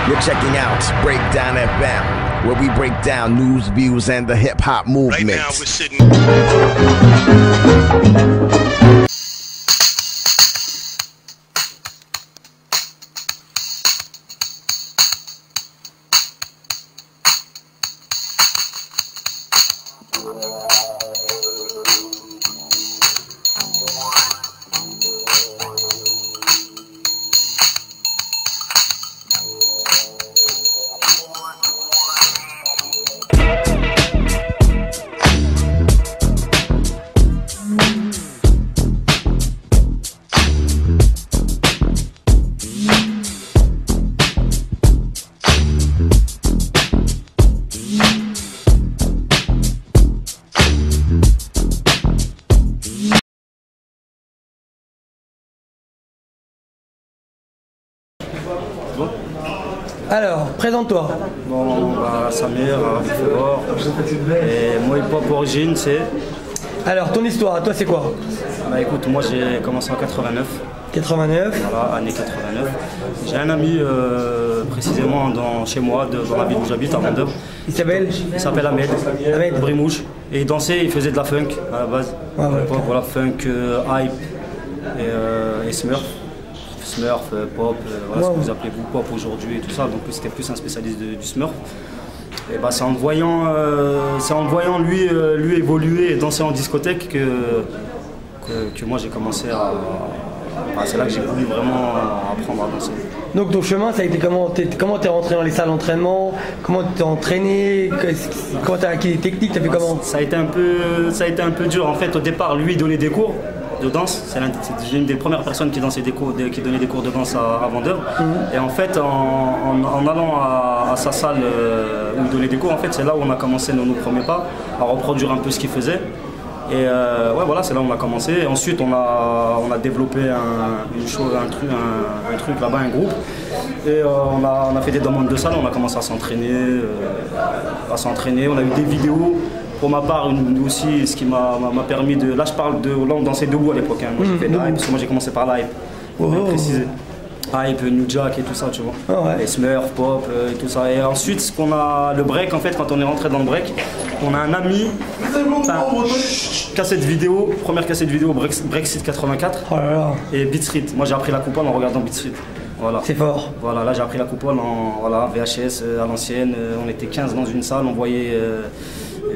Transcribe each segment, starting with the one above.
You're checking out Breakdown FM, where we break down news, views, and the hip-hop movement. Right now we're sitting. Alors, présente-toi. Bon, bah, Samir, Fort. Et moi, hip-hop origine, c'est. Alors, ton histoire, toi, c'est quoi? Bah écoute, moi j'ai commencé en 89. 89. Voilà, année 89. J'ai un ami précisément chez moi, dans la ville où j'habite, à Vendôme. Il s'appelle? Il s'appelle Ahmed. Ahmed Brimouche. Et il dansait, il faisait de la funk à la base. Ah ouais. Voilà, funk, hype et Smurf. Smurf, pop, voilà ce que vous appelez vous pop aujourd'hui et tout ça, donc c'était plus un spécialiste du Smurf. Et bah, c'est en le voyant, lui évoluer et danser en discothèque que moi j'ai commencé à. Bah, c'est là que j'ai voulu vraiment apprendre à danser. Donc ton chemin, ça a été comment? Comment t'es rentré dans les salles d'entraînement? Comment t'es entraîné? Comment t'as acquis les techniques? T'as fait comment? Ça a été un peu dur. En fait, au départ, lui il donnait des cours de danse. C'est une des premières personnes qui donnait des cours de danse à Vendôme. Et en fait, en allant à sa salle où il donnait des cours, en fait, c'est là où on a commencé nos premiers pas, à reproduire un peu ce qu'il faisait. Et ouais, voilà, c'est là où on a commencé. Et ensuite, on a développé un truc là-bas, un groupe. Et on a fait des demandes de salle, on a commencé à s'entraîner. On a eu des vidéos. Pour ma part, aussi, ce qui m'a permis de. Là, je parle de. Là, on dansait debout à l'époque. Hein. Moi, j'ai fait de la hype, parce que moi, j'ai commencé par la hype. Pour bien préciser. Hype, New Jack et tout ça, tu vois. Oh, ouais. Les Smurf, pop et tout ça. Et ensuite, le break, en fait, quand on est rentré dans le break, on a un ami. Première cassette vidéo, Brexit 84. Oh là là. Et Beat Street. Moi, j'ai appris la coupole en regardant Beat Street. Voilà. C'est fort. Voilà, là, j'ai appris la coupole en VHS à l'ancienne. On était 15 dans une salle, on voyait.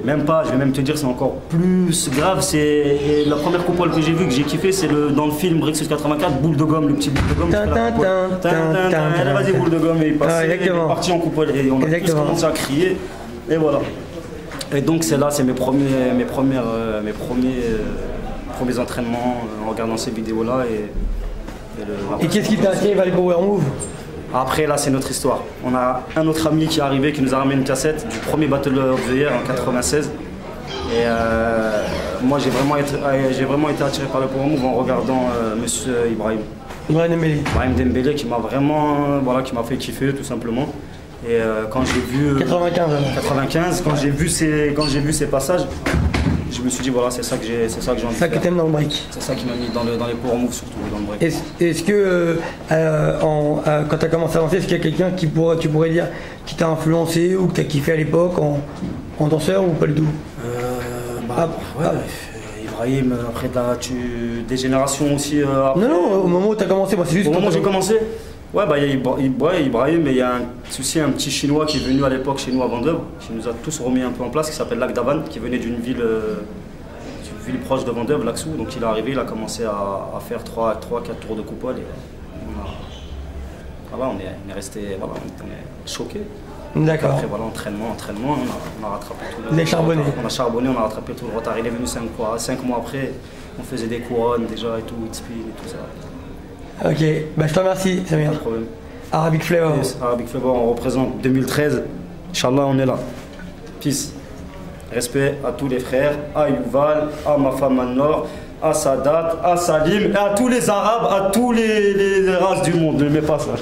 Même pas, je vais même te dire, c'est encore plus grave. C'est la première coupole que j'ai vue, que j'ai kiffé, c'est dans le film Brexit 84, boule de gomme, le petit boule de gomme. Vas-y, boule de gomme, et il est parti en coupole. Et on a tous commencé à crier. Et voilà. Et donc c'est là, c'est mes premiers entraînements en regardant ces vidéos-là. Et qu'est-ce qui t'a attiré vers les Power Move? Après, là, c'est notre histoire. On a un autre ami qui est arrivé, qui nous a ramené une cassette du premier Battle of the Year en 96. Et moi, j'ai vraiment été attiré par le Power Move en regardant Monsieur Ibrahim Dembélé, qui m'a vraiment, qui m'a fait kiffer, tout simplement. Et quand j'ai vu 95, quand j'ai vu ces passages, je me suis dit voilà, c'est ça que j'ai envie de faire. C'est ça que t'aimes dans le break. C'est ça qui m'a mis dans les Power Moves, surtout dans le break. Est-ce que quand tu as commencé à danser, est-ce qu'il y a quelqu'un tu pourrais dire qui t'a influencé ou que tu as kiffé à l'époque en danseur ou pas du tout? Ibrahim, après des générations aussi. Non, au moment où tu as commencé, moi c'est juste. Au moment où j'ai commencé. Ouais, il y a Ibrahim, mais il y a aussi un petit chinois qui est venu à l'époque chez nous à Vendôme, qui nous a tous remis un peu en place, qui s'appelle Lac d'Avan, qui venait d'une ville proche de Vendôme, Lacsou. Donc il est arrivé, il a commencé à faire 3-4 tours de coupole. Et on est resté choqués. D'accord. Après, voilà, entraînement, on a rattrapé tout le retard. Vous avez charbonné. On a charbonné, on a rattrapé tout le retard. Il est venu 5 mois après, on faisait des couronnes déjà et tout, speed et tout ça. Ok, je te remercie, Samir. Pas de problème. Arabic Flavor. Yes, Arabic Flavor, on représente 2013. Inch'Allah, on est là. Peace. Respect à tous les frères, à Yuval, à ma femme An-Nor, à Sadat, à Salim, et à tous les Arabes, à tous les races du monde. Ne mets pas ça.